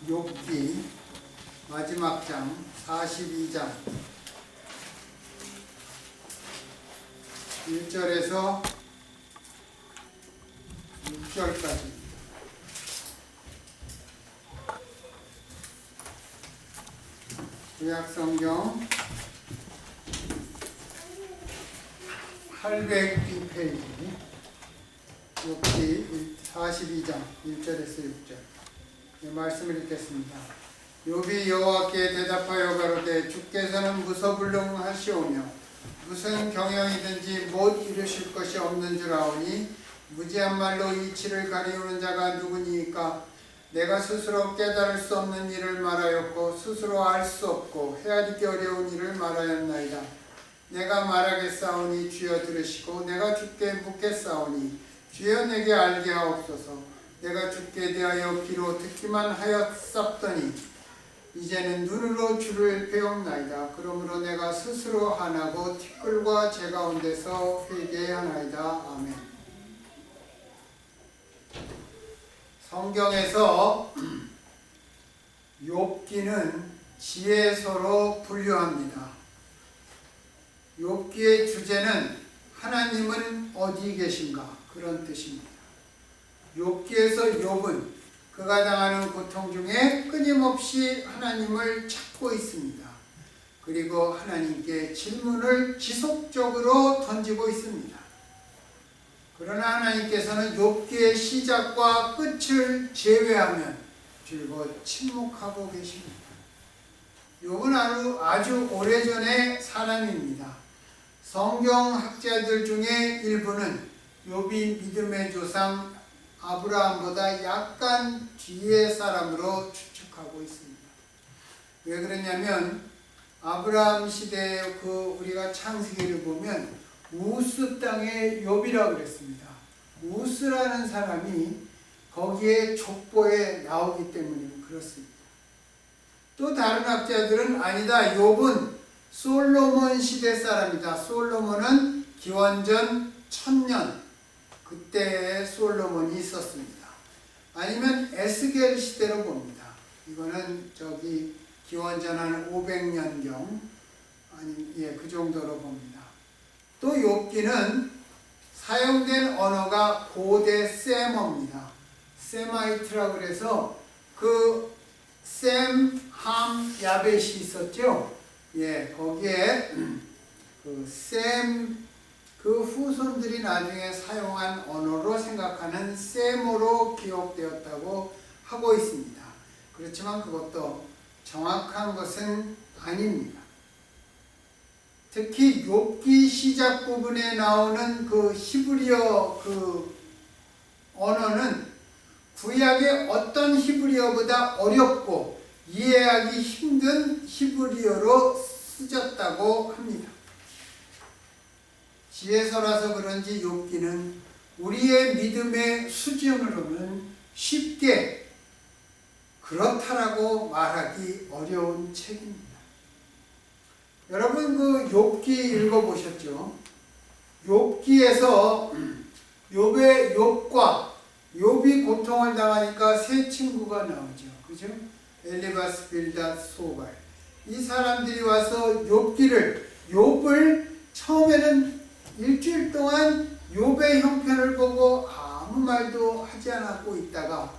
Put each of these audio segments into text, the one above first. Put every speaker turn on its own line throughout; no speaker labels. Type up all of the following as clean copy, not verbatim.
욥기 마지막 장 42장 1절에서 6절까지 구약성경 802페이지 욥기 42장 1절에서 6절 말씀을 읽겠습니다. 욥이 여호와께 대답하여 가로되 주께서는 무소불능하시오며 무슨 경영이든지 못 이루실 것이 없는 줄 아오니 무지한 말로 이치를 가리우는 자가 누구니이까 내가 스스로 깨달을 수 없는 일을 말하였고 스스로 알 수 없고 헤아리기 어려운 일을 말하였나이다. 내가 말하겠사오니 주여 들으시고 내가 주께 묻겠사오니 주여 내게 알게 하옵소서. 내가 주께 대하여 귀로 듣기만 하였었더니 이제는 눈으로 주를 배웠나이다. 그러므로 내가 스스로 하나고 티끌과 제 가운데서 회개하나이다. 아멘. 성경에서 욥기는 지혜서로 분류합니다. 욥기의 주제는 하나님은 어디 계신가 그런 뜻입니다. 욥기에서 욥은 그가 당하는 고통 중에 끊임없이 하나님을 찾고 있습니다. 그리고 하나님께 질문을 지속적으로 던지고 있습니다. 그러나 하나님께서는 욥기의 시작과 끝을 제외하면 줄곧 침묵하고 계십니다. 욥은 아주 오래전의 사람입니다. 성경학자들 중에 일부는 욥이 믿음의 조상 아브라함보다 약간 뒤의 사람으로 추측하고 있습니다. 왜 그러냐면 아브라함 시대에 우리가 창세기를 보면 우스 땅의 욥이라고 그랬습니다. 우스라는 사람이 거기에 족보에 나오기 때문에 그렇습니다. 또 다른 학자들은 아니다. 욥은 솔로몬 시대 사람이다. 솔로몬은 기원전 1000년 그때에 솔로몬이 있었습니다. 아니면 에스겔 시대로 봅니다. 이거는 기원전 한 500년경 그 정도로 봅니다. 또 욥기는 사용된 언어가 고대 세머입니다. 세마이트라고 그래서 셈, 함, 야벳이 있었죠. 거기에 그 후손들이 나중에 사용한 언어로 생각하는 세모로 기록되었다고 하고 있습니다. 그렇지만 그것도 정확한 것은 아닙니다. 특히 욥기 시작 부분에 나오는 히브리어 언어는 구약의 어떤 히브리어보다 어렵고 이해하기 힘든 히브리어로 쓰졌다고 합니다. 지혜서라서 그런지 욥기는 우리의 믿음의 수준으로는 쉽게 그렇다라고 말하기 어려운 책입니다. 여러분 욥기 읽어보셨죠? 욥기에서 욥이 고통을 당하니까 세 친구가 나오죠. 그죠? 엘리바스, 빌닷, 소발. 이 사람들이 와서 욥을 처음에는 일주일 동안 욥의 형편을 보고 아무 말도 하지 않고 있다가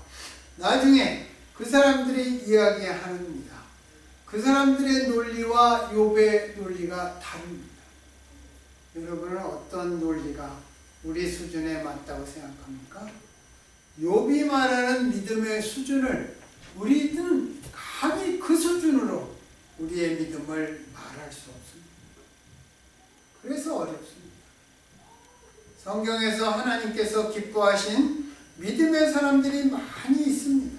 나중에 그 사람들이 이야기합니다. 그 사람들의 논리와 욥의 논리가 다릅니다. 여러분은 어떤 논리가 우리 수준에 맞다고 생각합니까? 욥이 말하는 믿음의 수준을 우리는 감히 그 수준으로 우리의 믿음을 말할 수 없습니다. 그래서 어렵습니다. 성경에서 하나님께서 기뻐하신 믿음의 사람들이 많이 있습니다.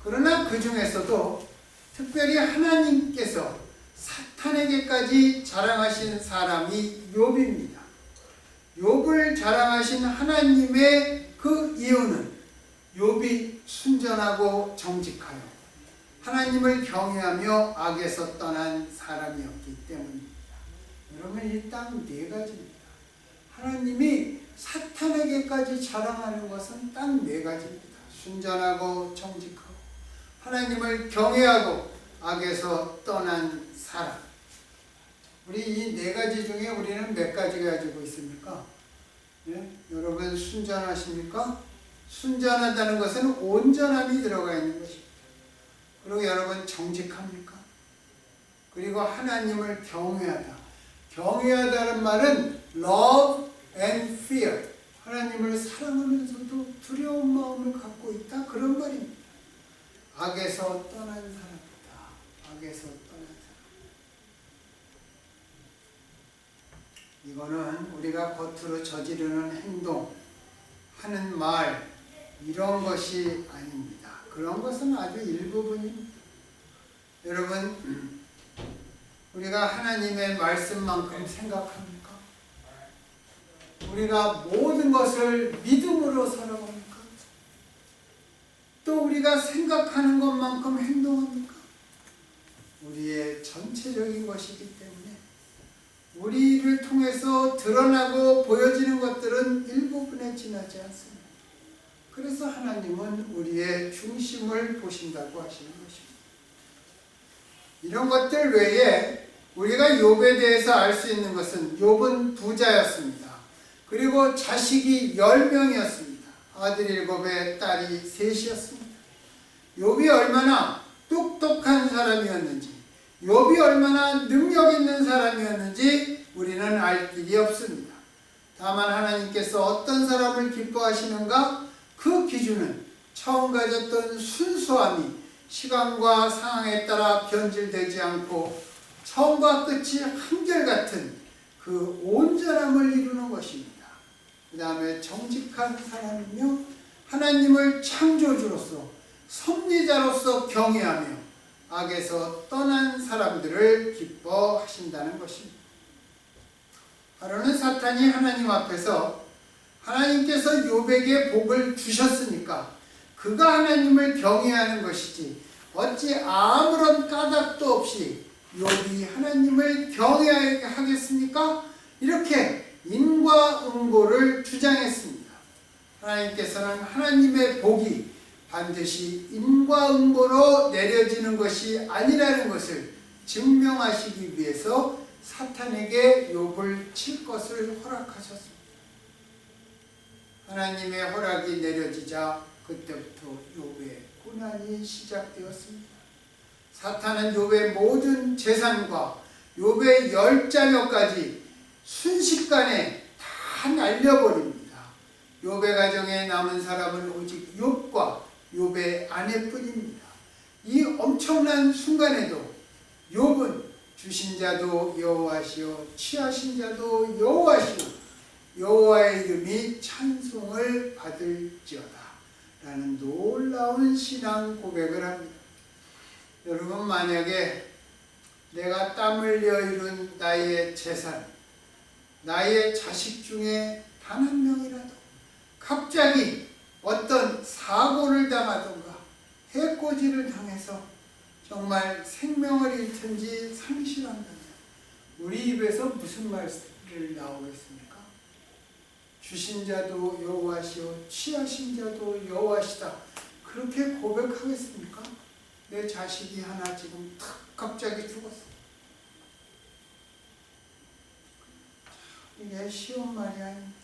그러나 그 중에서도 특별히 하나님께서 사탄에게까지 자랑하신 사람이 욥입니다. 욥을 자랑하신 하나님의 그 이유는 욥이 순전하고 정직하여 하나님을 경외하며 악에서 떠난 사람이었기 때문입니다. 여러분 이 딱 네 가지입니다. 하나님이 사탄에게까지 자랑하는 것은 딱 네 가지입니다. 순전하고 정직하고 하나님을 경외하고 악에서 떠난 사람. 우리 이 네 가지 중에 우리는 몇 가지 가지고 있습니까? 예? 여러분 순전하십니까? 순전하다는 것은 온전함이 들어가 있는 것입니다. 그리고 여러분 정직합니까? 그리고 하나님을 경외하다. 경외하다는 말은 love and fear. 하나님을 사랑하면서도 두려운 마음을 갖고 있다. 그런 말입니다. 악에서 떠난 사람이다. 악에서 떠난 사람. 이거는 우리가 겉으로 저지르는 행동, 하는 말, 이런 것이 아닙니다. 그런 것은 아주 일부분입니다. 여러분, 우리가 하나님의 말씀만큼 생각합니까? 우리가 모든 것을 믿음으로 살아갑니까? 또 우리가 생각하는 것만큼 행동합니까? 우리의 전체적인 것이기 때문에 우리를 통해서 드러나고 보여지는 것들은 일부분에 지나지 않습니다. 그래서 하나님은 우리의 중심을 보신다고 하시는 것입니다. 이런 것들 외에 우리가 욥에 대해서 알 수 있는 것은 욥은 부자였습니다. 그리고 자식이 10명이었습니다. 아들 7에 딸이 3이었습니다. 욥이 얼마나 똑똑한 사람이었는지, 욥이 얼마나 능력 있는 사람이었는지 우리는 알 길이 없습니다. 다만 하나님께서 어떤 사람을 기뻐하시는가? 그 기준은 처음 가졌던 순수함이 시간과 상황에 따라 변질되지 않고 처음과 끝이 한결같은 그 온전함을 이루는 것입니다. 그 다음에 정직한 사람이며 하나님을 창조주로서 섭리자로서 경외하며 악에서 떠난 사람들을 기뻐하신다는 것입니다. 바로는 사탄이 하나님 앞에서 하나님께서 욥에게 복을 주셨으니까 그가 하나님을 경외하는 것이지 어찌 아무런 까닭도 없이 욥이 하나님을 경외하게 하겠습니까? 이렇게 인과응보를 주장했습니다. 하나님께서는 하나님의 복이 반드시 인과응보로 내려지는 것이 아니라는 것을 증명하시기 위해서 사탄에게 욥을 칠 것을 허락하셨습니다. 하나님의 허락이 내려지자 그때부터 욥의 고난이 시작되었습니다. 사탄은 욥의 모든 재산과 욥의 10자녀까지 순식간에 다 날려버립니다. 욥의 가정에 남은 사람은 오직 욥과 욥의 아내뿐입니다. 이 엄청난 순간에도 욥은 주신 자도 여호와시요 취하신 자도 여호와시요 여호와의 이름이 찬송을 받을지어다 라는 놀라운 신앙 고백을 합니다. 여러분, 만약에 내가 땀 흘려 이룬 나의 재산, 나의 자식 중에 단 한 명이라도 갑자기 어떤 사고를 당하던가 해코지를 당해서 정말 생명을 잃든지 상실한다면 우리 입에서 무슨 말씀이 나오겠습니까? 주신 자도 여호와시요 취하신 자도 여호와시다. 그렇게 고백하겠습니까? 내 자식이 하나 지금 탁 갑자기 죽었어. 이게 쉬운 말이 아닙니다.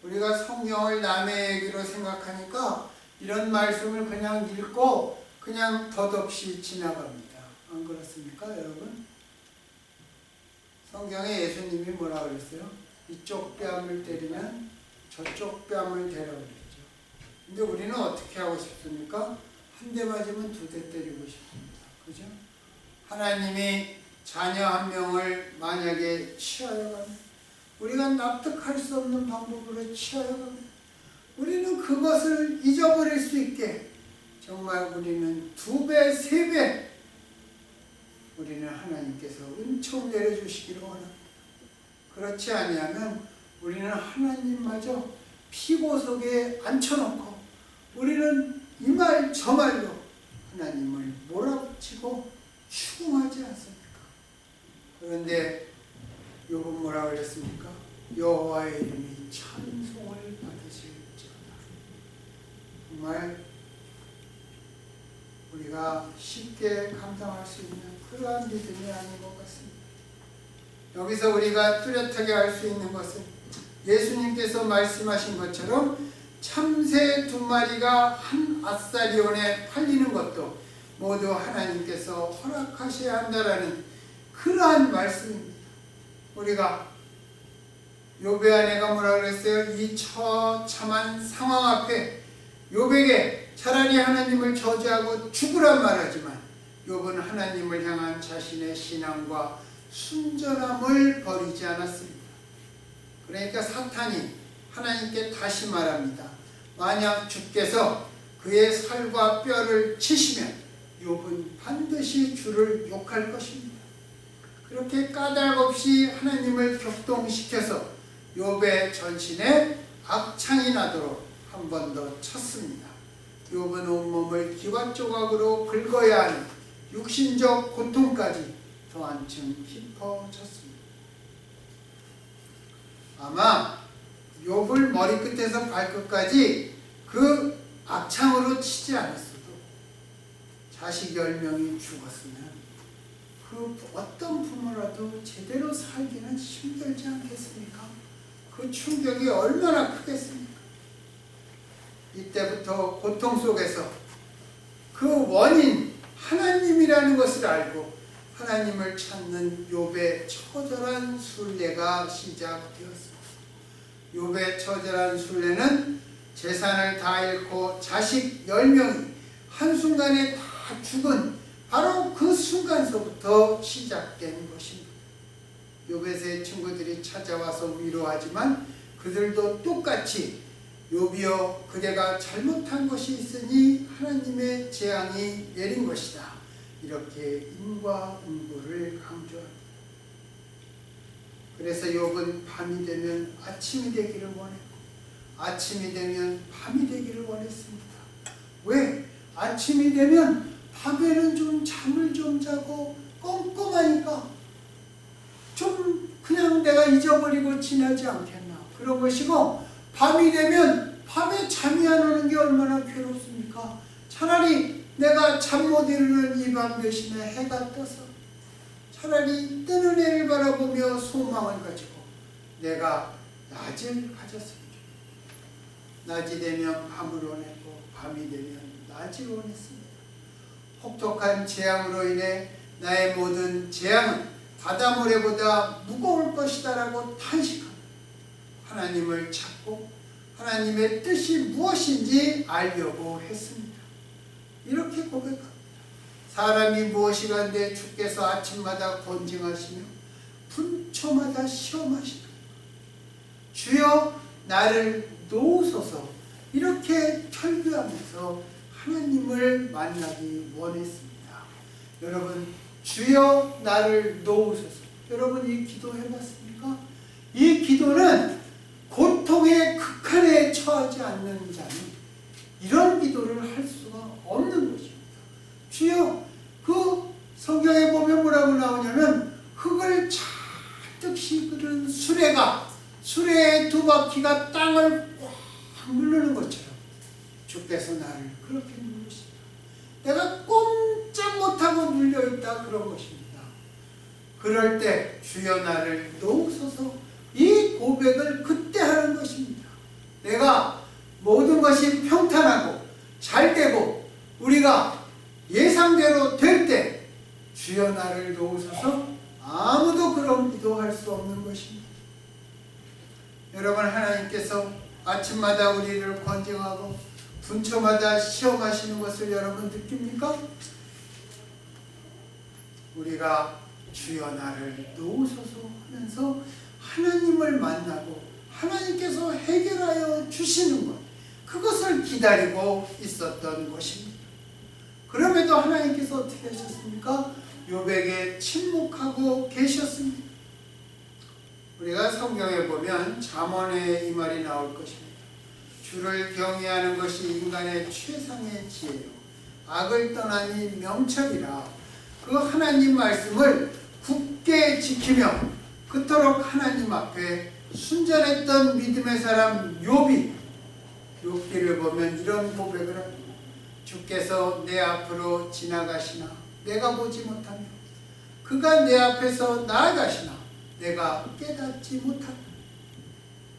우리가 성경을 남의 얘기로 생각하니까 이런 말씀을 그냥 읽고 그냥 덧없이 지나갑니다. 안 그렇습니까, 여러분? 성경에 예수님이 뭐라 그랬어요? 이쪽 뺨을 때리면 저쪽 뺨을 대라고 그랬죠. 근데 우리는 어떻게 하고 싶습니까? 한 대 맞으면 2대 때리고 싶습니다. 그죠? 하나님이 자녀 한 명을 만약에 취하여 가면 우리가 납득할 수 없는 방법으로 취하여 가면 우리는 그것을 잊어버릴 수 있게 정말 우리는 2배, 3배 우리는 하나님께서 은총 내려주시기를 원합니다. 그렇지 아니하면 우리는 하나님마저 피고석에 앉혀놓고 우리는 이 말 저 말로 하나님을 몰아붙이고 추궁하지 않습니까? 그런데 욥은 뭐라 그랬습니까? 여호와의 이름이 찬송을 받으실지어다. 정말 우리가 쉽게 감당할 수 있는 그러한 믿음이 아닌 것 같습니다. 여기서 우리가 뚜렷하게 알 수 있는 것은 예수님께서 말씀하신 것처럼 참새 2마리가 한 아사리온에 팔리는 것도 모두 하나님께서 허락하셔야 한다라는 그러한 말씀입니다. 우리가 욥의 아내가 뭐라 그랬어요? 이 처참한 상황 앞에 욥에게 차라리 하나님을 저주하고 죽으란 말하지만 욥은 하나님을 향한 자신의 신앙과 순전함을 버리지 않았습니다. 그러니까 사탄이 하나님께 다시 말합니다. 만약 주께서 그의 살과 뼈를 치시면 욥은 반드시 주를 욕할 것입니다. 그렇게 까닭없이 하나님을 격동시켜서 욥의 전신에 악창이 나도록 한 번 더 쳤습니다. 욥은 온몸을 기와 조각으로 긁어야 하는 육신적 고통까지 더 한층 깊어졌습니다. 아마 욥을 머리끝에서 발끝까지 그 악창으로 치지 않았어도 자식 10명이 죽었으면 그 어떤 부모라도 제대로 살기는 힘들지 않겠습니까? 그 충격이 얼마나 크겠습니까? 이때부터 고통 속에서 그 원인 하나님이라는 것을 알고 하나님을 찾는 욥의 처절한 순례가 시작되었습니다. 욥의 처절한 순례는 재산을 다 잃고 자식 10명이 한순간에 다 죽은 바로 그 순간서부터 시작된 것입니다. 욥의 세 친구들이 찾아와서 위로하지만 그들도 똑같이 욥이여 그대가 잘못한 것이 있으니 하나님의 재앙이 내린 것이다. 이렇게 인과응보를 강조합니다. 그래서 욥은 밤이 되면 아침이 되기를 원했고 아침이 되면 밤이 되기를 원했습니다. 왜? 아침이 되면 밤에는 좀 잠을 좀 자고 꼼꼼하니까 좀 그냥 내가 잊어버리고 지나지 않겠나 그런 것이고, 밤이 되면 밤에 잠이 안 오는 게 얼마나 괴롭습니까? 차라리 내가 잠 못 이루는 이 밤 대신에 해가 떠서 차라리 뜨는 해를 바라보며 소망을 가지고 내가 낮을 가졌습니다. 낮이 되면 밤을 원했고 밤이 되면 낮을 원했습니다. 혹독한 재앙으로 인해 나의 모든 재앙은 바다모래보다 무거울 것이다 라고 탄식합니다. 하나님을 찾고 하나님의 뜻이 무엇인지 알려고 했습니다. 이렇게 고백합니다. 사람이 무엇이간데 주께서 아침마다 권징하시며 분초마다 시험하시나이까. 주여 나를 놓으소서. 이렇게 철교하면서 하나님을 만나기 원했습니다. 여러분, 주여 나를 놓으소서. 여러분 이 기도 해봤습니까? 이 기도는 고통의 극한에 처하지 않는 자는 이런 기도를 할 수가 없는 것입니다. 주여, 그 성경에 보면 뭐라고 나오냐면 흙을 잔뜩 씻은 수레의 2바퀴가 땅을 꽉 누르는 것처럼 주께서 나를 그렇게 누르십니다. 내가 꼼짝 못하고 눌려있다 그런 것입니다. 그럴 때 주여 나를 놓으소서, 이 고백을 그때 하는 것입니다. 내가 모든 것이 평탄하고 잘되고 우리가 예상대로 될 때 주여 나를 놓으소서, 아무도 그런 기도할 수 없는 것입니다. 여러분, 하나님께서 아침마다 우리를 권징하고 분초마다 시험하시는 것을 여러분 느낍니까? 우리가 주여 나를 놓으소서 하면서 하나님을 만나고 하나님께서 해결하여 주시는 것, 그것을 기다리고 있었던 것입니다. 그럼에도 하나님께서 어떻게 하셨습니까? 욥에게 침묵하고 계셨습니다. 우리가 성경에 보면 잠언에 이 말이 나올 것입니다. 주를 경외하는 것이 인간의 최상의 지혜요 악을 떠나니 명철이라. 그 하나님 말씀을 굳게 지키며 그토록 하나님 앞에 순전했던 믿음의 사람 욥이 욥기를 보면 이런 고백을 합니다. 주께서 내 앞으로 지나가시나 내가 보지 못하며 그가 내 앞에서 나아가시나 내가 깨닫지 못한다.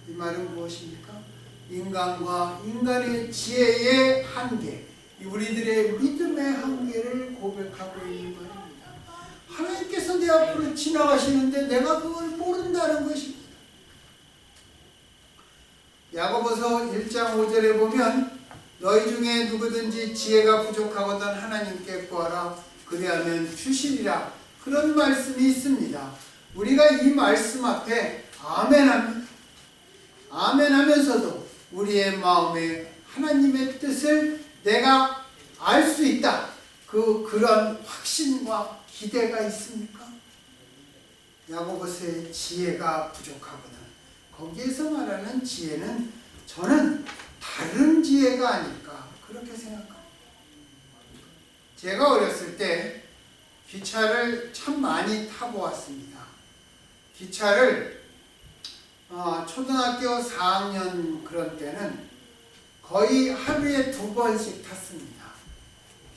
이 말은 무엇입니까? 인간과 인간의 지혜의 한계, 우리들의 믿음의 한계를 고백하고 있는 말입니다. 하나님께서 내 앞으로 지나가시는데 내가 그걸 모른다는 것입니다. 야고보서 1장 5절에 보면 너희 중에 누구든지 지혜가 부족하거든 하나님께 구하라 그리하면 주시리라, 그런 말씀이 있습니다. 우리가 이 말씀 앞에 아멘합니다. 아멘하면서도 우리의 마음에 하나님의 뜻을 내가 알 수 있다, 그런 확신과 기대가 있습니까? 야고보서의 지혜가 부족하거든, 거기에서 말하는 지혜는 저는 다른 지혜가 아닐까 그렇게 생각합니다. 제가 어렸을 때 기차를 참 많이 타보았습니다. 기차를 초등학교 4학년 그런 때는 거의 하루에 2번씩 탔습니다.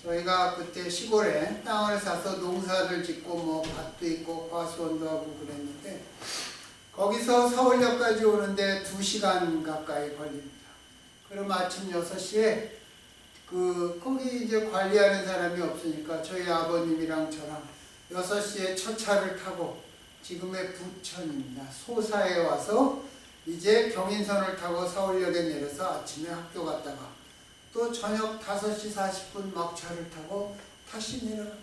저희가 그때 시골에 땅을 사서 농사를 짓고 뭐 밭도 있고 과수원도 하고 그랬는데 거기서 서울역까지 오는데 2시간 가까이 걸립니다. 그럼 아침 6시에 거기 이제 관리하는 사람이 없으니까 저희 아버님이랑 저랑 6시에 첫 차를 타고 지금의 부천입니다. 소사에 와서 이제 경인선을 타고 서울역에 내려서 아침에 학교 갔다가 또 저녁 5시 40분 막차를 타고 다시 내려갑니다.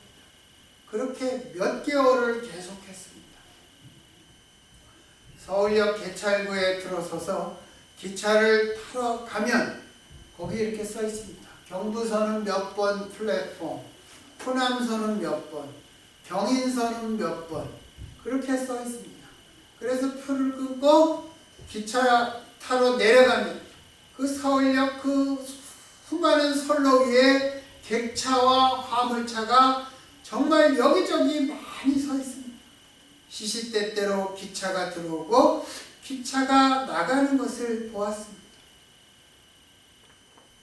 그렇게 몇 개월을 계속했습니다. 서울역 개찰구에 들어서서 기차를 타러 가면 거기 이렇게 써 있습니다. 경부선은 몇 번 플랫폼, 호남선은 몇 번, 경인선은 몇 번, 그렇게 써 있습니다. 그래서 표를 끊고 기차 타러 내려가면 그 서울역 그 수많은 선로 위에 객차와 화물차가 정말 여기저기 많이 서 있습니다. 시시때때로 기차가 들어오고 기차가 나가는 것을 보았습니다.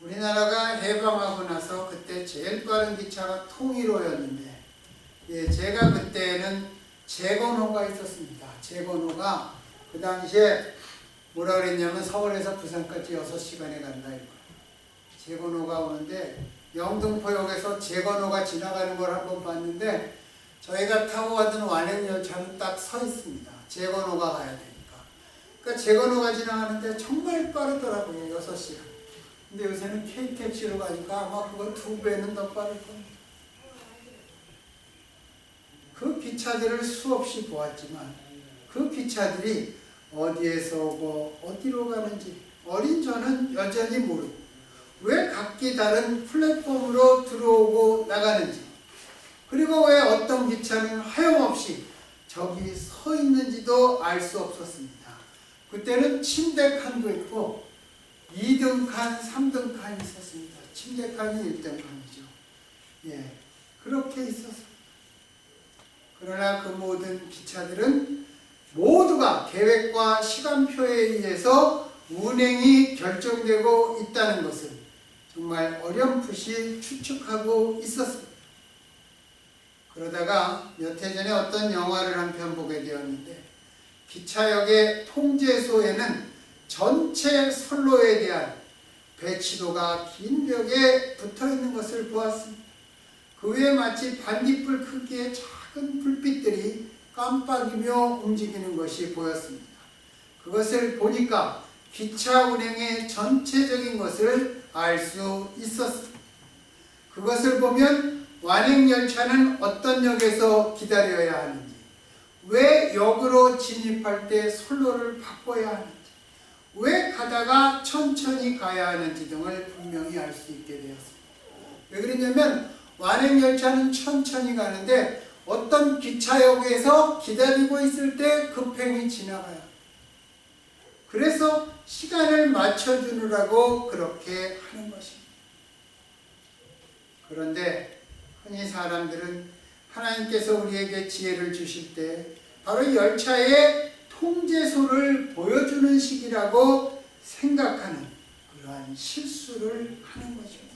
우리나라가 해방하고 나서 그때 제일 빠른 기차가 통일호였는데, 제가 그때는 재건호가 있었습니다. 재건호가 그 당시에 뭐라 그랬냐면 서울에서 부산까지 6시간에 간다 이거. 재건호가 오는데 영등포역에서 재건호가 지나가는 걸 한번 봤는데 저희가 타고 가던 완행열차는 딱 서 있습니다. 재건호가 가야 되니까. 그러니까 재건호가 지나가는데 정말 빠르더라고요. 6시간. 근데 요새는 KTX로 가니까 아마 그건 2배는 더 빠를 겁니다. 그 기차들을 수없이 보았지만 그 기차들이 어디에서 오고 어디로 가는지 어린 저는 여전히 모르고 왜 각기 다른 플랫폼으로 들어오고 나가는지, 그리고 왜 어떤 기차는 하염없이 저기 서 있는지도 알 수 없었습니다. 그때는 침대 칸도 있고 2등 칸, 3등 칸이 있었습니다. 침대 칸이 1등 칸이죠. 그렇게 있었습니다. 그러나 그 모든 기차들은 모두가 계획과 시간표에 의해서 운행이 결정되고 있다는 것을 정말 어렴풋이 추측하고 있었습니다. 그러다가 몇 해 전에 어떤 영화를 한 편 보게 되었는데 기차역의 통제소에는 전체 선로에 대한 배치도가 긴 벽에 붙어있는 것을 보았습니다. 그 위에 마치 반딧불 크기의 작은 불빛들이 깜빡이며 움직이는 것이 보였습니다. 그것을 보니까 기차 운행의 전체적인 것을 알 수 있었습니다. 그것을 보면 완행열차는 어떤 역에서 기다려야 하는지, 왜 역으로 진입할 때 선로를 바꿔야 하는지, 왜 가다가 천천히 가야 하는지 등을 분명히 알 수 있게 되었습니다. 왜 그러냐면 완행열차는 천천히 가는데 어떤 기차역에서 기다리고 있을 때 급행이 지나가요. 그래서 시간을 맞춰주느라고 그렇게 하는 것입니다. 그런데 흔히 사람들은 하나님께서 우리에게 지혜를 주실 때 바로 열차의 통제소를 보여주는 시기라고 생각하는 그러한 실수를 하는 것입니다.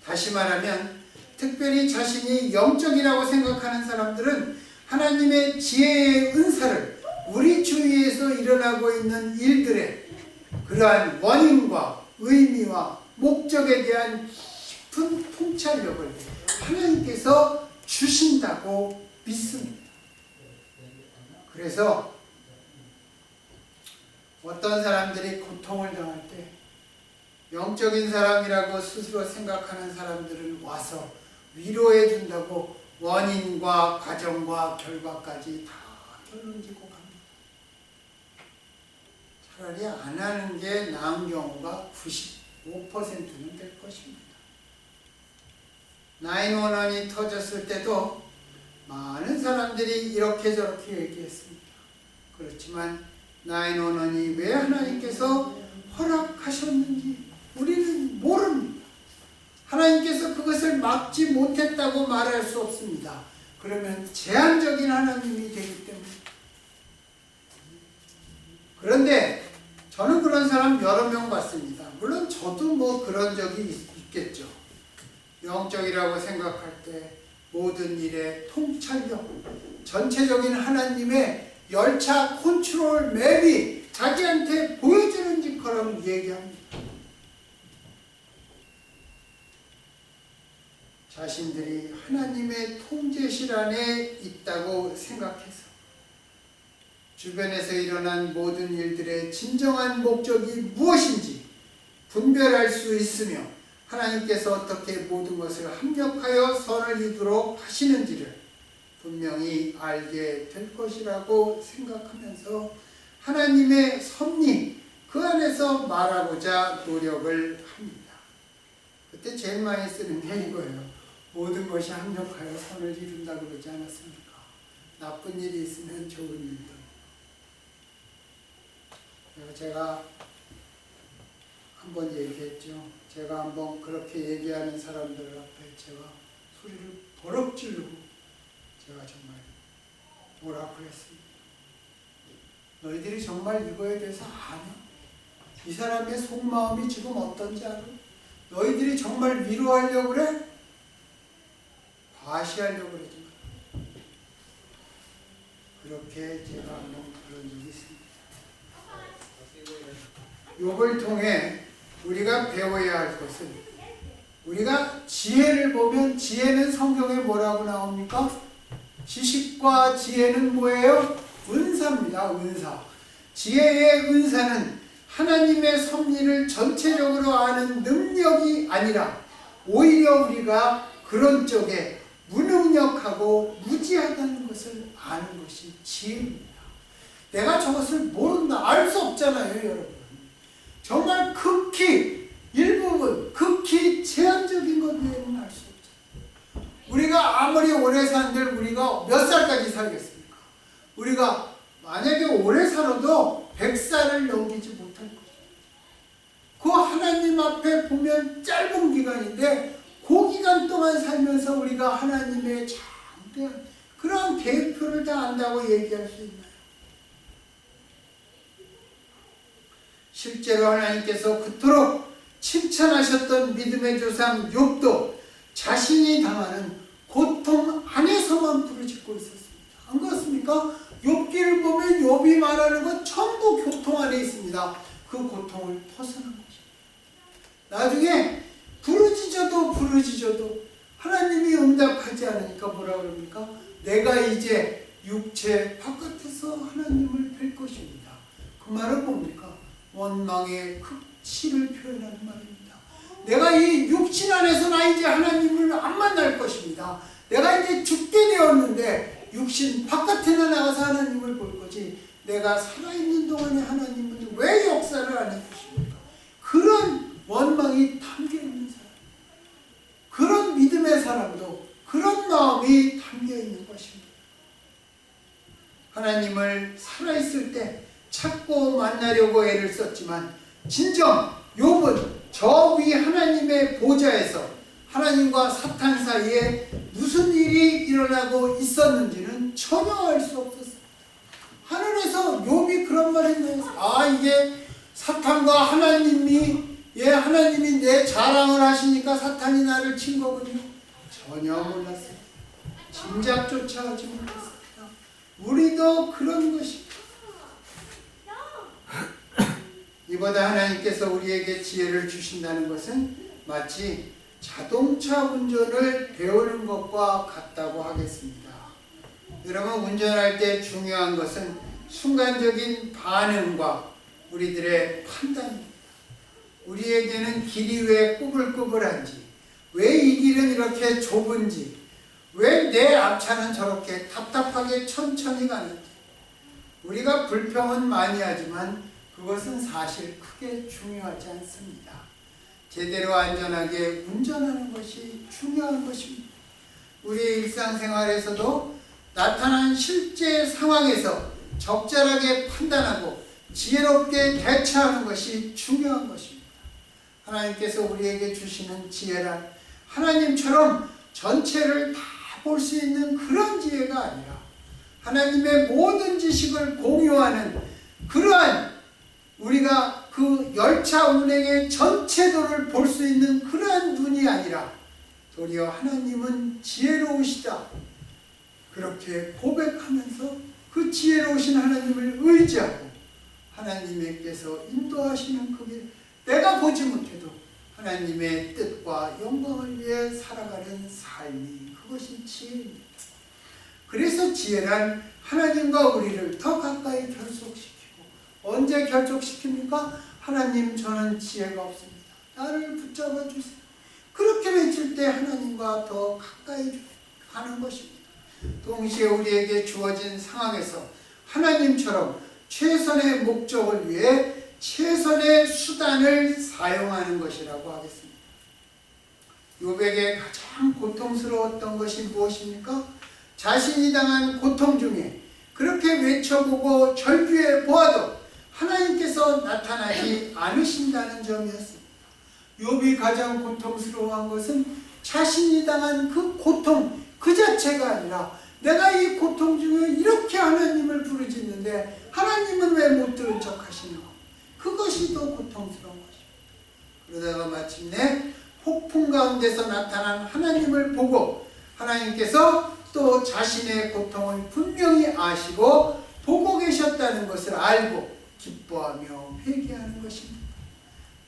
다시 말하면 특별히 자신이 영적이라고 생각하는 사람들은 하나님의 지혜의 은사를 우리 주위에서 일어나고 있는 일들의 그러한 원인과 의미와 목적에 대한 깊은 통찰력을 하나님께서 주신다고 믿습니다. 그래서 어떤 사람들이 고통을 당할 때 영적인 사람이라고 스스로 생각하는 사람들은 와서 위로해 준다고 원인과 과정과 결과까지 다 결론짓고 갑니다. 차라리 안 하는 게 나은 경우가 95%는 될 것입니다. 911이 터졌을 때도 많은 사람들이 이렇게 저렇게 얘기했습니다. 그렇지만 911이 왜 하나님께서 허락하셨는지 우리는 모릅니다. 하나님께서 그것을 막지 못했다고 말할 수 없습니다. 그러면 제한적인 하나님이 되기 때문에. 그런데 저는 그런 사람 여러 명 봤습니다. 물론 저도 뭐 그런 적이 있겠죠. 영적이라고 생각할 때 모든 일의 통찰력, 전체적인 하나님의 열차 컨트롤 맵이 자기한테 보여주는 것처럼 얘기합니다. 자신들이 하나님의 통제실 안에 있다고 생각해서 주변에서 일어난 모든 일들의 진정한 목적이 무엇인지 분별할 수 있으며 하나님께서 어떻게 모든 것을 합력하여 선을 이루도록 하시는지를 분명히 알게 될 것이라고 생각하면서 하나님의 섭리 그 안에서 말하고자 노력을 합니다. 그때 제일 많이 쓰는 게 이거예요. 모든 것이 합력하여 선을 이룬다 그러지 않았습니까? 나쁜 일이 있으면 좋은 일도. 제가 한번 얘기했죠. 제가 한번 그렇게 얘기하는 사람들 앞에 제가 소리를 버럭 지르고 제가 정말 뭐라 그랬습니다. 너희들이 정말 이거에 대해서 아냐? 이 사람의 속마음이 지금 어떤지 알아? 너희들이 정말 위로하려고 그래? 과시하려고 그러지 마. 그렇게 제가 한번 그런 적이 있습니다. 욥을 통해 우리가 배워야 할 것은 우리가 지혜를 보면 지혜는 성경에 뭐라고 나옵니까? 지식과 지혜는 뭐예요? 은사입니다. 은사. 지혜의 은사는 하나님의 섭리를 전체적으로 아는 능력이 아니라 오히려 우리가 그런 쪽에 무능력하고 무지하다는 것을 아는 것이 지혜입니다. 내가 저것을 모른다. 알 수 없잖아요, 여러분. 정말 극히 일부분, 극히 제한적인 것 외에는 알 수 없잖아요. 우리가 아무리 오래 산들 우리가 몇 살까지 살겠습니까? 우리가 만약에 오래 살아도 100살을 넘기지 못할 거죠. 그 하나님 앞에 보면 짧은 기간인데 그 기간 동안 살면서 우리가 하나님의 장대한 그런 계획표를 다 안다고 얘기할 수 있나요? 실제로 하나님께서 그토록 칭찬하셨던 믿음의 조상 욥도 자신이 당하는 고통 안에서만 부르짖고 있었습니다. 안 그렇습니까? 욥기를 보면 욥이 말하는 건 전부 고통 안에 있습니다. 그 고통을 벗어난 것입니다. 나중에 부르짖어도 하나님이 응답하지 않으니까 뭐라 그럽니까? 내가 이제 육체 바깥에서 하나님을 뵐 것입니다. 그 말은 뭡니까? 원망의 극치를 표현하는 말입니다. 내가 이 육신 안에서 나 이제 하나님을 안 만날 것입니다. 내가 이제 죽게 되었는데 육신 바깥에나 나가서 하나님을 볼 거지 내가 살아있는 동안에 하나님은 왜 역사를 안 해주십니까? 그런 원망이 담겨있는 사람, 그런 믿음의 사람도 그런 마음이 담겨있는 것입니다. 하나님을 살아있을 때 찾고 만나려고 애를 썼지만 진정 욥은 저 위 하나님의 보좌에서 하나님과 사탄 사이에 무슨 일이 일어나고 있었는지는 전혀 알 수 없었습니다. 하늘에서 욥이 그런 말 했네요. 아, 이게 사탄과 하나님이 예, 하나님이 내 자랑을 하시니까 사탄이 나를 친 거군요. 전혀 몰랐어요. 짐작조차 하지 못했어요. 우리도 그런 것입니다. 이보다 하나님께서 우리에게 지혜를 주신다는 것은 마치 자동차 운전을 배우는 것과 같다고 하겠습니다. 여러분, 운전할 때 중요한 것은 순간적인 반응과 우리들의 판단입니다. 우리에게는 길이 왜 꾸불꾸불한지, 왜 이 길은 이렇게 좁은지, 왜 내 앞차는 저렇게 답답하게 천천히 가는지, 우리가 불평은 많이 하지만 그것은 사실 크게 중요하지 않습니다. 제대로 안전하게 운전하는 것이 중요한 것입니다. 우리의 일상생활에서도 나타난 실제 상황에서 적절하게 판단하고 지혜롭게 대처하는 것이 중요한 것입니다. 하나님께서 우리에게 주시는 지혜란 하나님처럼 전체를 다 볼 수 있는 그런 지혜가 아니라 하나님의 모든 지식을 공유하는 그러한, 우리가 그 열차 운행의 전체도를 볼 수 있는 그러한 눈이 아니라 도리어 하나님은 지혜로우시다, 그렇게 고백하면서 그 지혜로우신 하나님을 의지하고 하나님께서 인도하시는 그 길, 내가 보지 못해도 하나님의 뜻과 영광을 위해 살아가는 삶이, 그것이 지혜입니다. 그래서 지혜란 하나님과 우리를 더 가까이 결속시키고, 언제 결속시킵니까? 하나님, 저는 지혜가 없습니다, 나를 붙잡아 주세요, 그렇게 외칠 때 하나님과 더 가까이 가는 것입니다. 동시에 우리에게 주어진 상황에서 하나님처럼 최선의 목적을 위해 최선의 수단을 사용하는 것이라고 하겠습니다. 욥에게 가장 고통스러웠던 것이 무엇입니까? 자신이 당한 고통 중에 그렇게 외쳐보고 절규해 보아도 하나님께서 나타나지 않으신다는 점이었습니다. 욥이 가장 고통스러워한 것은 자신이 당한 그 고통 그 자체가 아니라, 내가 이 고통 중에 이렇게 하나님을 부르짖는데 하나님은 왜 못 들은 척 하시는가? 그것이 더 고통스러운 것입니다. 그러다가 마침내 폭풍 가운데서 나타난 하나님을 보고 하나님께서 또 자신의 고통을 분명히 아시고 보고 계셨다는 것을 알고 기뻐하며 회개하는 것입니다.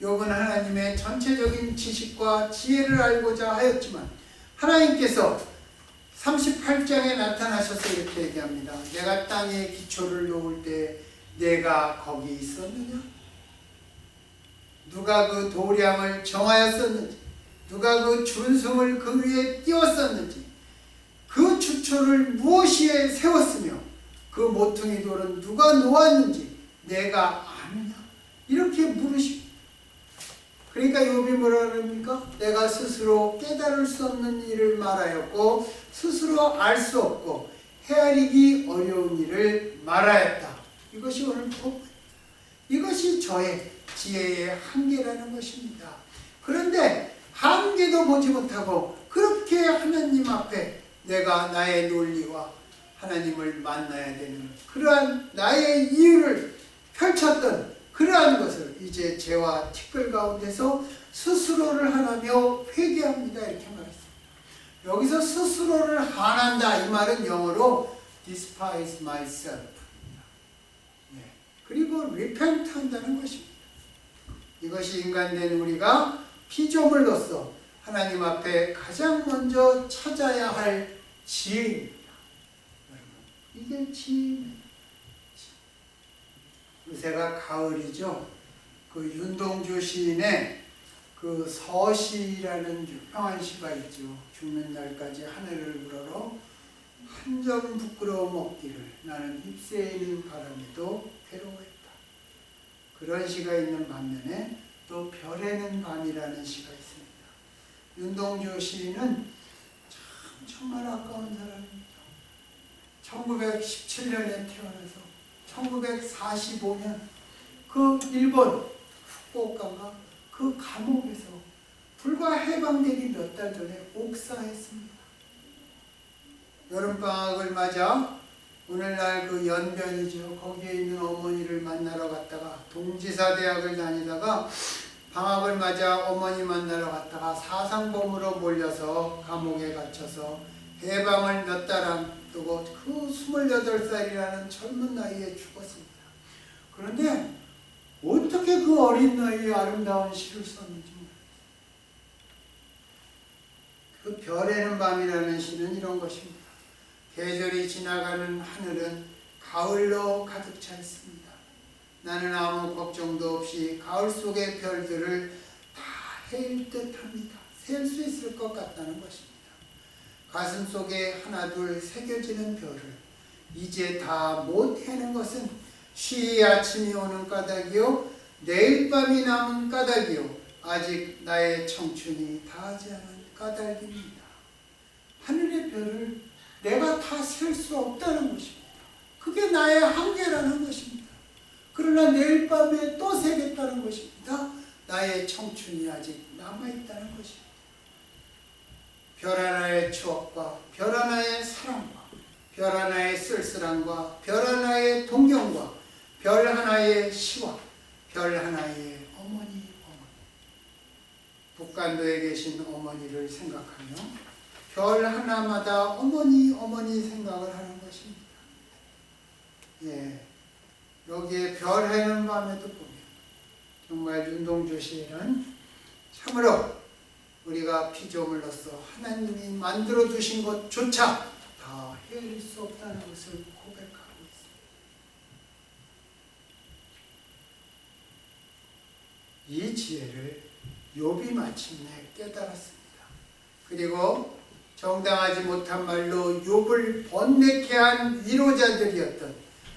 욥은 하나님의 전체적인 지식과 지혜를 알고자 하였지만 하나님께서 38장에 나타나셔서 이렇게 얘기합니다. 내가 땅에 기초를 놓을 때 내가 거기 있었느냐? 누가 그 도량을 정하였었는지, 누가 그 준승을 그 위에 띄웠었는지, 그 주초를 무엇이에 세웠으며 그 모퉁이 돌은 누가 놓았는지 내가 아느냐? 이렇게 물으십니다. 그러니까 욥이 뭐라 그럽니까? 내가 스스로 깨달을 수 없는 일을 말하였고 스스로 알 수 없고 헤아리기 어려운 일을 말하였다. 이것이 오늘 법, 이것이 저의 지혜의 한계라는 것입니다. 그런데 한계도 보지 못하고 그렇게 하나님 앞에 내가 나의 논리와 하나님을 만나야 되는 그러한 나의 이유를 펼쳤던 그러한 것을 이제 죄와 티끌 가운데서 스스로를 하나며 회개합니다. 이렇게 말했습니다. 여기서 스스로를 한한다, 이 말은 영어로 despise myself, 그리고 repent 한다는 것입니다. 이것이 인간된 우리가 피조물로서 하나님 앞에 가장 먼저 찾아야 할 지혜입니다. 이게 지혜입니다. 요새가 가을이죠. 그 윤동주 시인의 그 서시라는 유명한 시가 있죠. 죽는 날까지 하늘을 우러러 한 점 부끄러움 없기를 나는 잎새에 있는 바람에도 괴로워했다. 그런 시가 있는 반면에 또 별에는 밤이라는 시가 있습니다. 윤동주 시인은 정말 아까운 사람입니다. 1917년에 태어나서 1945년 그 일본 후쿠오카가 그 감옥에서 불과 해방되기 몇 달 전에 옥사했습니다. 여름방학을 맞아 오늘날 그 연변이죠. 거기에 있는 어머니를 만나러 갔다가 동지사 대학을 다니다가 방학을 맞아 어머니 만나러 갔다가 사상범으로 몰려서 감옥에 갇혀서 해방을 몇 달 앞두고 그 28살이라는 젊은 나이에 죽었습니다. 그런데 어떻게 그 어린 나이에 아름다운 시를 썼는지 모르겠어요. 그 별에는 밤이라는 시는 이런 것입니다. 계절이 지나가는 하늘은 가을로 가득 차 있습니다. 나는 아무 걱정도 없이 가을 속의 별들을 다 헤일 듯합니다. 셀 수 있을 것 같다는 것입니다. 가슴 속에 하나 둘 새겨지는 별을 이제 다 못 헤는 것은 쉬이 아침이 오는 까닭이요 내일 밤이 남은 까닭이요 아직 나의 청춘이 다하지 않은 까닭입니다. 하늘의 별을 내가 다 셀 수 없다는 것입니다. 그게 나의 한계라는 것입니다. 그러나 내일 밤에 또 새겠다는 것입니다. 나의 청춘이 아직 남아있다는 것입니다. 별 하나의 추억과 별 하나의 사랑과 별 하나의 쓸쓸함과 별 하나의 동경과 별 하나의 시와 별 하나의 어머니. 북간도에 계신 어머니를 생각하며 별 하나마다 어머니 생각을 하는 것입니다. 예, 여기에 별 해는 밤에도 보면 정말 윤동주 시인은 참으로 우리가 피조물로서 하나님이 만들어 주신 것조차 다 헤아릴 수 없다는 것을 고백하고 있습니다. 이 지혜를 욥이 마침내 깨달았습니다. 그리고 정당하지 못한 말로 욥을 번뇌케 한 위로자들이었던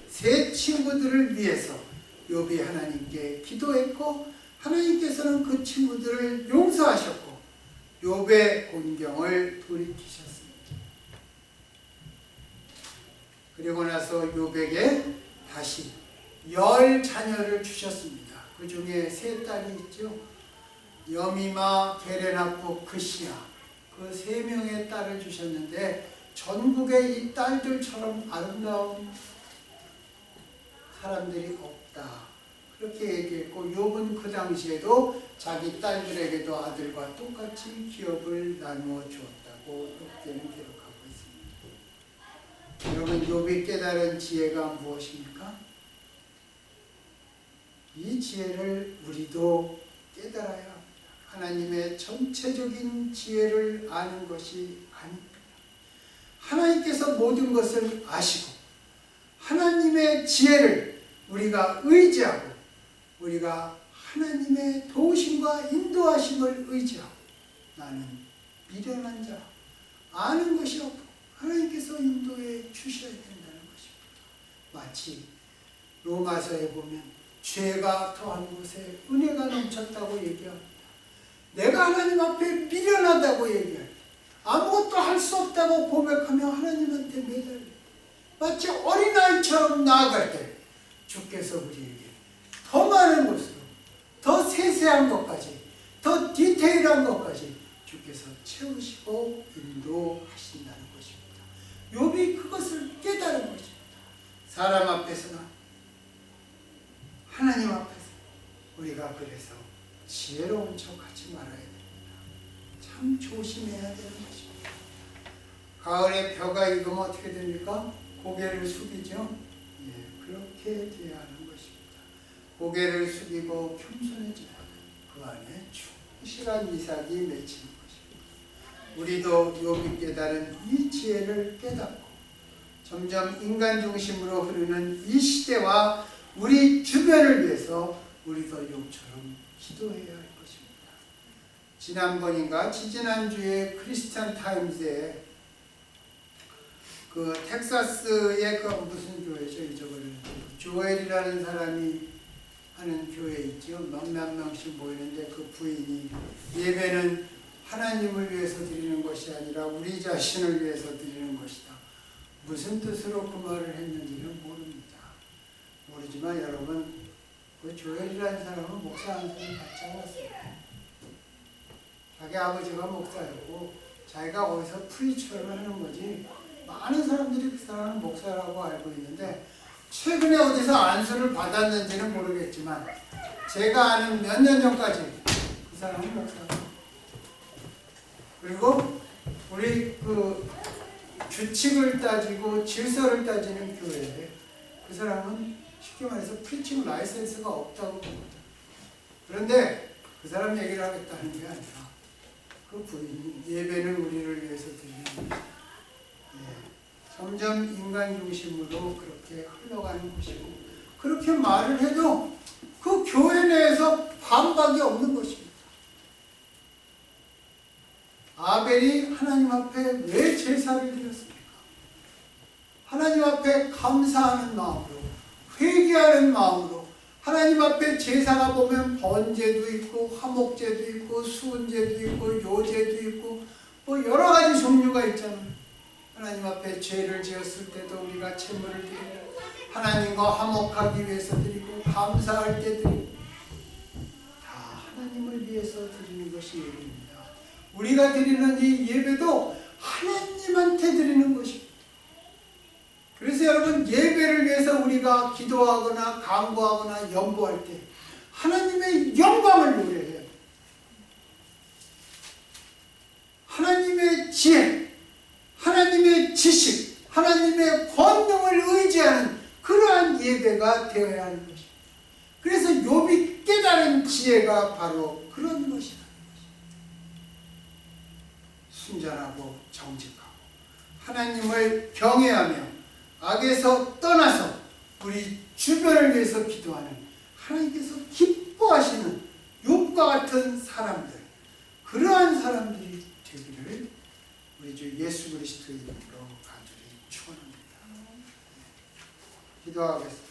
세 친구들을 위해서 욥이 하나님께 기도했고 하나님께서는 그 친구들을 용서하셨고 욥의 곤경을 돌이키셨습니다. 그리고 나서 욥에게 다시 10자녀를 주셨습니다. 그 중에 3딸이 있죠. 여미마, 게레나프, 그시야 그 3명의 딸을 주셨는데 전국에 이 딸들처럼 아름다운 사람들이 없다. 그렇게 얘기했고 욥은 그 당시에도 자기 딸들에게도 아들과 똑같이 기업을 나누어 주었다고 욥기는 기록하고 있습니다. 여러분 욥이 깨달은 지혜가 무엇입니까? 이 지혜를 우리도 깨달아야 합니다. 하나님의 전체적인 지혜를 아는 것이 아닙니다. 하나님께서 모든 것을 아시고 하나님의 지혜를 우리가 의지하고 우리가 하나님의 도우심과 인도하심을 의지하고 나는 미련한 자 아는 것이 없고 하나님께서 인도해 주셔야 된다는 것입니다. 마치 로마서에 보면 죄가 더한 곳에 은혜가 넘쳤다고 얘기합니다. 내가 하나님 앞에 미련하다고 얘기할 때 아무것도 할 수 없다고 고백하며 하나님한테 매달려 마치 어린아이처럼 나아갈 때 주께서 우리에게 더 많은 것으로 더 세세한 것까지 더 디테일한 것까지 주께서 채우시고 인도하신다는 것입니다. 욥이 그것을 깨달은 것입니다. 사람 앞에서나 하나님 앞에서 우리가 그래서 지혜로운 척하지 말아야 됩니다. 참 조심해야 되는 것입니다. 가을에 벼가 익으면 어떻게 됩니까? 고개를 숙이죠. 예, 그렇게 돼야 하는 것입니다. 고개를 숙이고 겸손해지고 그 안에 충실한 이삭이 맺히는 것입니다. 우리도 욥이 깨달은 이 지혜를 깨닫고 점점 인간 중심으로 흐르는 이 시대와 우리 주변을 위해서 우리도 욥처럼 기도해야 할 것입니다. 지난번인가 지지난주에 크리스찬 타임즈에 그 텍사스의 그 무슨 교회죠? 잊어버렸는데 조엘이라는 사람이 하는 교회 있죠. 몇몇 명씩 모이는데 그 부인이 예배는 하나님을 위해서 드리는 것이 아니라 우리 자신을 위해서 드리는 것이다. 무슨 뜻으로 그 말을 했는지는 모릅니다. 모르지만 여러분 그 조엘이라는 사람은 목사 한 사람 같이 왔어요. 자기 아버지가 목사였고 자기가 거기서 프리처를 하는 거지 많은 사람들이 그 사람은 목사라고 알고 있는데 최근에 어디서 안수를 받았는지는 모르겠지만 제가 아는 몇 년 전까지 그 사람은 목사다. 그리고 우리 그 규칙을 따지고 질서를 따지는 교회에 그 사람은 쉽게 말해서 프리칭 라이센스가 없다고 봅니다. 그런데 그 사람 얘기를 하겠다는 게 아니라 그 부인이 예배는 우리를 위해서 드리는 것이다. 점점 인간 중심으로 그렇게 흘러가는 것이고 그렇게 말을 해도 그 교회 내에서 반박이 없는 것입니다. 아벨이 하나님 앞에 왜 제사를 드렸습니까? 하나님 앞에 감사하는 마음으로 회개하는 마음으로 하나님 앞에 제사가 보면 번제도 있고 화목제도 있고 수은제도 있고 요제도 있고 뭐 여러 가지 종류가 있잖아요. 하나님 앞에 죄를 지었을 때도 우리가 제물을 드리고 하나님과 화목하기 위해서 드리고 감사할 때 드리고 다 하나님을 위해서 드리는 것이 예배입니다. 우리가 드리는 이 예배도 하나님한테 드리는 것입니다. 그래서 여러분 예배를 위해서 우리가 기도하거나 간구하거나 연구할 때 하나님의 영광을 노래해야 돼요. 하나님의 지혜, 하나님의 지식, 하나님의 권능을 의지하는 그러한 예배가 되어야 하는 것입니다. 그래서 욥이 깨달은 지혜가 바로 그런 것이다. 순전하고 정직하고 하나님을 경외하며 악에서 떠나서 우리 주변을 위해서 기도하는 하나님께서 기뻐하시는 욥과 같은 사람들, 그러한 사람들이 되기를 우리 주 예수 그리스도의 이름으로 간절히 축원합니다. 기도하겠습니다.